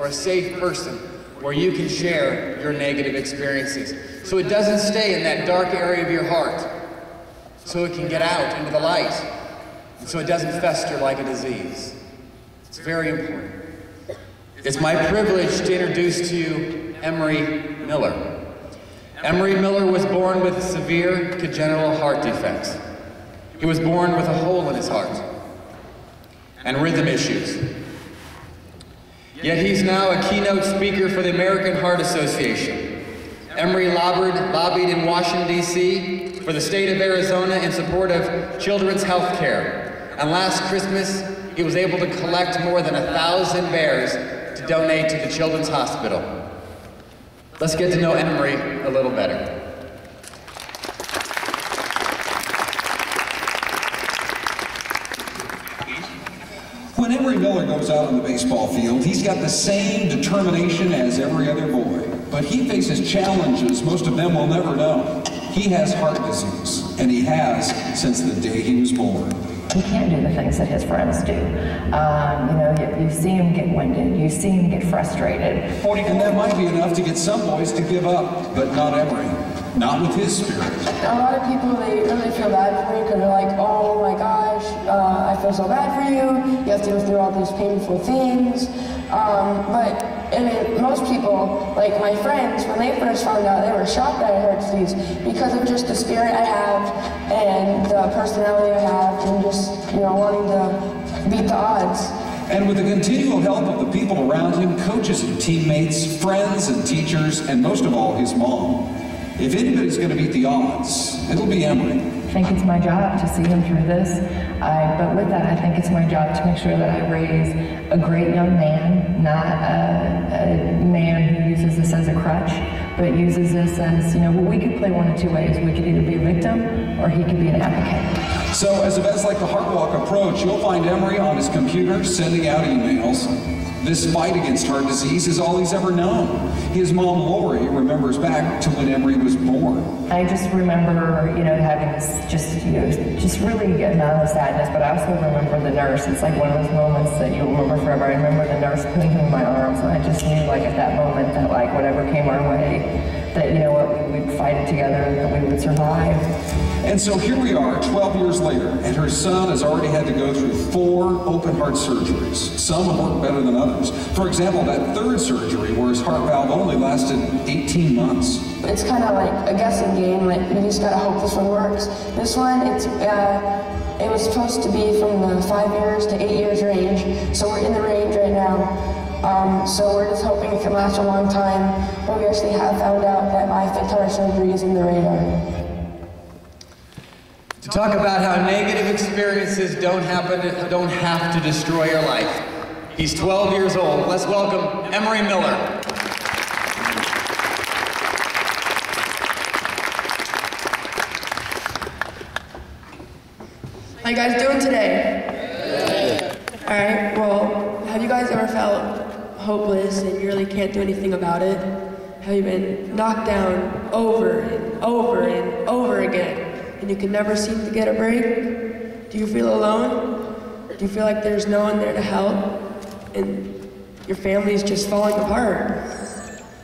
or a safe person where you can share your negative experiences. So it doesn't stay in that dark area of your heart, so it can get out into the light, and so it doesn't fester like a disease. It's very important. It's my privilege to introduce to you Emery Miller. Emery Miller was born with severe congenital heart defects. He was born with a hole in his heart and rhythm issues. Yet he's now a keynote speaker for the American Heart Association. Emery lobbied in Washington, D.C. for the state of Arizona in support of children's health care. And last Christmas, he was able to collect more than 1,000 bears to donate to the Children's Hospital. Let's get to know Emery a little better. When Emery Miller goes out on the baseball field, he's got the same determination as every other boy. But he faces challenges most of them will never know. He has heart disease, and he has since the day he was born. He can't do the things that his friends do. You see him get winded, you see him get frustrated. And that might be enough to get some boys to give up, but not Emery. Not with his spirit. A lot of people, they really feel bad for me because they're like, oh my gosh, I feel so bad for you. You have to go through all these painful things. But most people, like my friends, when they first found out, they were shocked that I had heart disease because of just the spirit I have and the personality I have and just, wanting to beat the odds. And with the continual help of the people around him, coaches and teammates, friends and teachers, and most of all, his mom. If anybody's going to beat the odds, it'll be Emery. I think it's my job to see him through this, but with that, I think it's my job to make sure that I raise a great young man, not a man who uses this as a crutch, but uses this as, we could play one of two ways. We could either be a victim, or he could be an advocate. So as events like the Heart Walk approach, you'll find Emery on his computer sending out emails. This fight against heart disease is all he's ever known. His mom, Lori, remembers back to when Emery was born. I just remember, having this just really a amount of sadness, but I also remember the nurse. It's like one of those moments that you'll remember forever. I remember the nurse putting him in my arms, and I just knew, at that moment, that, whatever came our way, that, we would fight it together and that we would survive. And so here we are, 12 years later, and her son has already had to go through 4 open heart surgeries. Some have worked better than others. For example, that third surgery, where his heart valve only lasted 18 months. It's kind of like a guessing game, you just gotta hope this one works. This one, it was supposed to be from the 5 years to 8 years range, so we're in the range right now. So we're just hoping it can last a long time, but we actually have found out that my 5th heart surgery is in the radar. To talk about how negative experiences don't have to destroy your life. He's 12 years old. Let's welcome Emery Miller. How you guys doing today? All right, well, have you guys ever felt hopeless and you really can't do anything about it? Have you been knocked down over and over and over again? And you can never seem to get a break? Do you feel alone? Do you feel like there's no one there to help? And your family is just falling apart?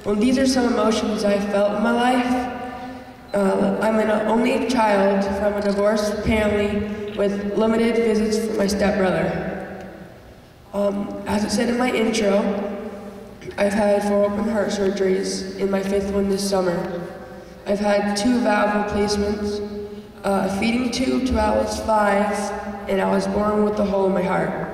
Well, these are some emotions I've felt in my life. I'm an only child from a divorced family with limited visits from my stepbrother. As it said in my intro, I've had 4 open heart surgeries, in my 5th one this summer. I've had 2 valve replacements, a feeding tube till I was 5, and I was born with a hole in my heart.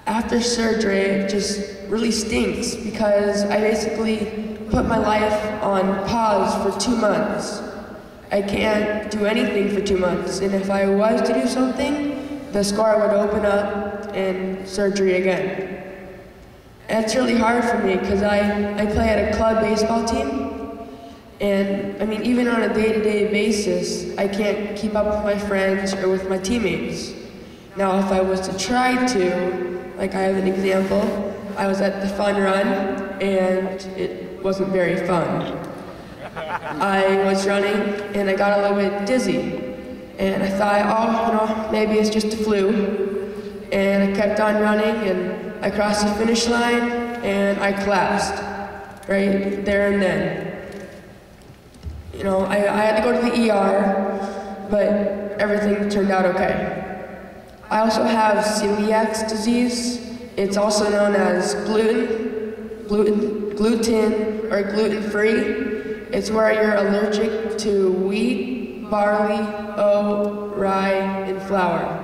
After surgery, it just really stinks because I basically put my life on pause for 2 months. I can't do anything for 2 months, and if I was to do something, the scar would open up and surgery again. And it's really hard for me because I play at a club baseball team. And even on a day-to-day basis, I can't keep up with my friends or with my teammates. Now, if I was to try to, I have an example, I was at the fun run, and it wasn't very fun. I was running, and I got a little bit dizzy. And I thought, maybe it's just a flu. And I kept on running, and I crossed the finish line and I collapsed right there and then. You know, I had to go to the ER, but everything turned out okay. I also have celiac disease. It's also known as gluten or gluten-free. It's where you're allergic to wheat, barley, oat, rye, and flour.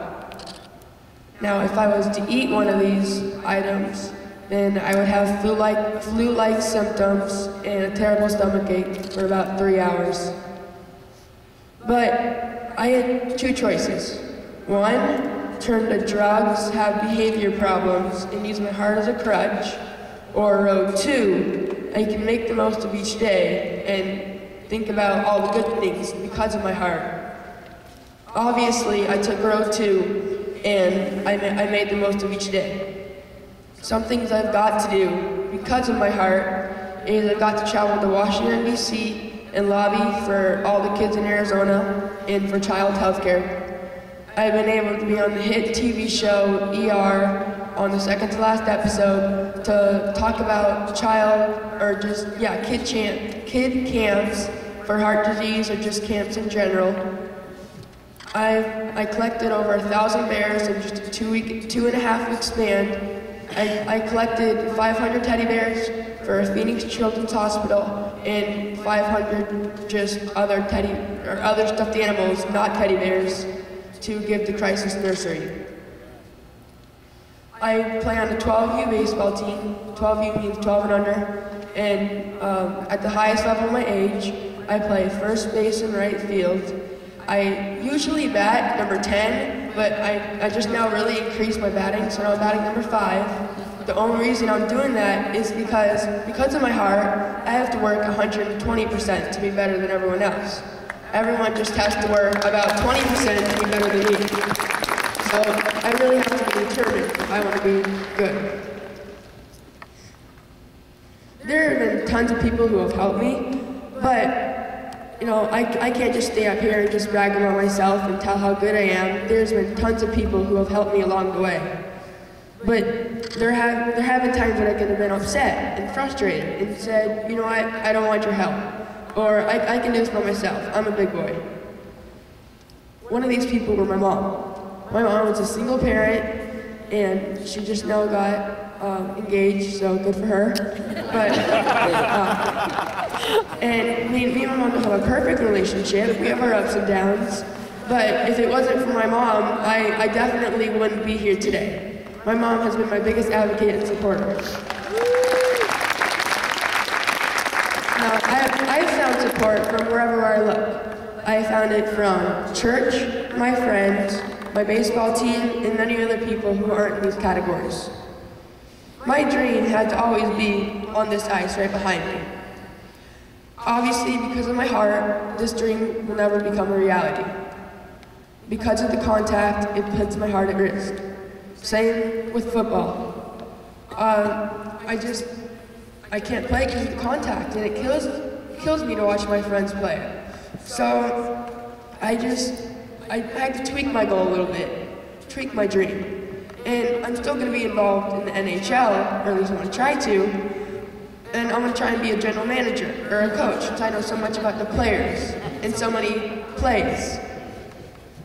Now, if I was to eat one of these items, then I would have flu-like symptoms and a terrible stomachache for about 3 hours. But I had two choices. One, turn to drugs, have behavior problems, and use my heart as a crutch. Or road two, I can make the most of each day and think about all the good things because of my heart. Obviously, I took road two, and I made the most of each day. Some things I've got to do because of my heart is I've got to travel to Washington, D.C. and lobby for all the kids in Arizona and for child health care. I've been able to be on the hit TV show ER on the second to last episode to talk about kid camps for heart disease or just camps in general. I collected over 1,000 bears in just a 2.5-week span. I collected 500 teddy bears for Phoenix Children's Hospital and 500 just other stuffed animals, not teddy bears, to give to Crisis Nursery. I play on the 12U baseball team. 12U means 12 and under. And at the highest level of my age, I play first base and right field. I usually bat number 10, but I just now really increased my batting, so now I'm batting number 5. The only reason I'm doing that is because of my heart, I have to work 120% to be better than everyone else. Everyone just has to work about 20% to be better than me. So I really have to be determined if I want to be good. There have been tons of people who have helped me, but you know, I can't just stay up here and just brag about myself and tell how good I am. There's been tons of people who have helped me along the way. But there have been times when I could have been upset and frustrated and said, you know what, I don't want your help. Or I can do this by myself, I'm a big boy. One of these people were my mom. My mom was a single parent and she just now got engaged, so good for her. But, and me and my mom don't have a perfect relationship. We have our ups and downs. But if it wasn't for my mom, I definitely wouldn't be here today. My mom has been my biggest advocate and supporter. Now, I've found support from wherever I look. I found it from church, my friends, my baseball team, and many other people who aren't in these categories. My dream had to always be on this ice right behind me. Obviously, because of my heart, this dream will never become a reality. Because of the contact, it puts my heart at risk. Same with football. I can't play because of the contact, and it kills me to watch my friends play. So I had to tweak my goal a little bit, tweak my dream. And I'm still going to be involved in the NHL, or at least I'm going to try to. And I'm going to try and be a general manager or a coach, since I know so much about the players and so many plays.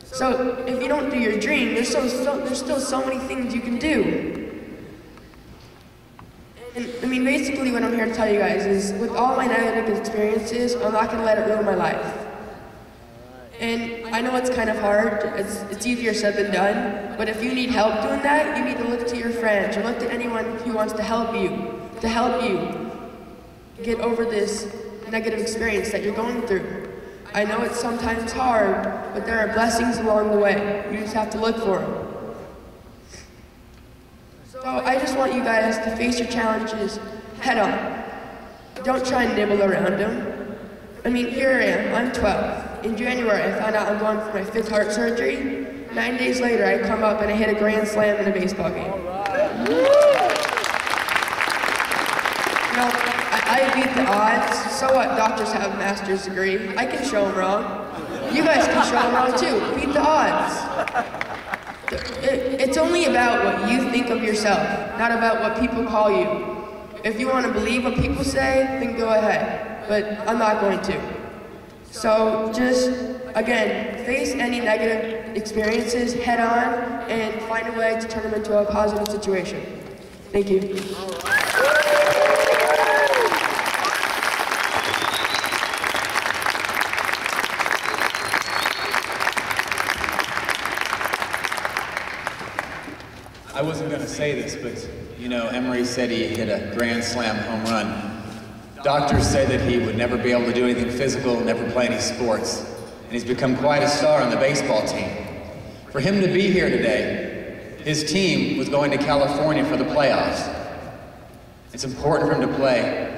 So if you don't do your dream, there's still so many things you can do. And I mean, basically what I'm here to tell you guys is, with all my negative experiences, I'm not going to let it ruin my life. And I know it's kind of hard, it's easier said than done, but if you need help doing that, you need to look to your friends or look to anyone who wants to help you get over this negative experience that you're going through. I know it's sometimes hard, but there are blessings along the way. You just have to look for them. So I just want you guys to face your challenges head on. Don't try and nibble around them. I mean, here I am, I'm 12. In January, I found out I'm going for my 5th heart surgery. 9 days later, I come up and I hit a grand slam in a baseball game. Now, I beat the odds. So what? Doctors have a master's degree. I can show them wrong. You guys can show them wrong too. Beat the odds. It's only about what you think of yourself, not about what people call you. If you want to believe what people say, then go ahead, but I'm not going to. So just, again, face any negative experiences head on and find a way to turn them into a positive situation. Thank you. I wasn't going to say this, but you know, Emery said he hit a grand slam home run. Doctors said that he would never be able to do anything physical, never play any sports. And he's become quite a star on the baseball team. For him to be here today, his team was going to California for the playoffs. It's important for him to play,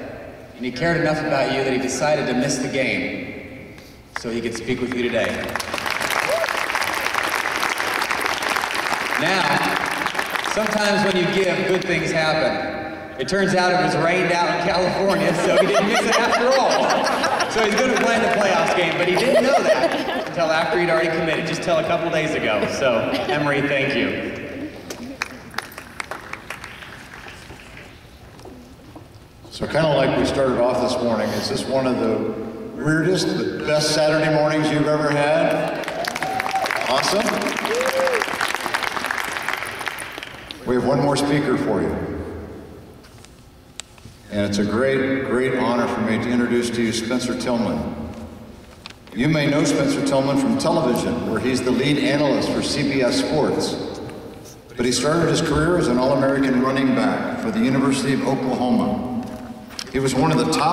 and he cared enough about you that he decided to miss the game so he could speak with you today. Now, sometimes when you give, good things happen. It turns out it was rained out in California, so he didn't miss it after all. So he's going to play in the playoffs game, but he didn't know that until after he'd already committed, just till a couple days ago. So, Emery, thank you. So kind of like we started off this morning, is this one of the weirdest, the best Saturday mornings you've ever had? Awesome. We have one more speaker for you. And it's a great, great honor for me to introduce to you Spencer Tillman. You may know Spencer Tillman from television, where he's the lead analyst for CBS Sports. But he started his career as an All-American running back for the University of Oklahoma. He was one of the top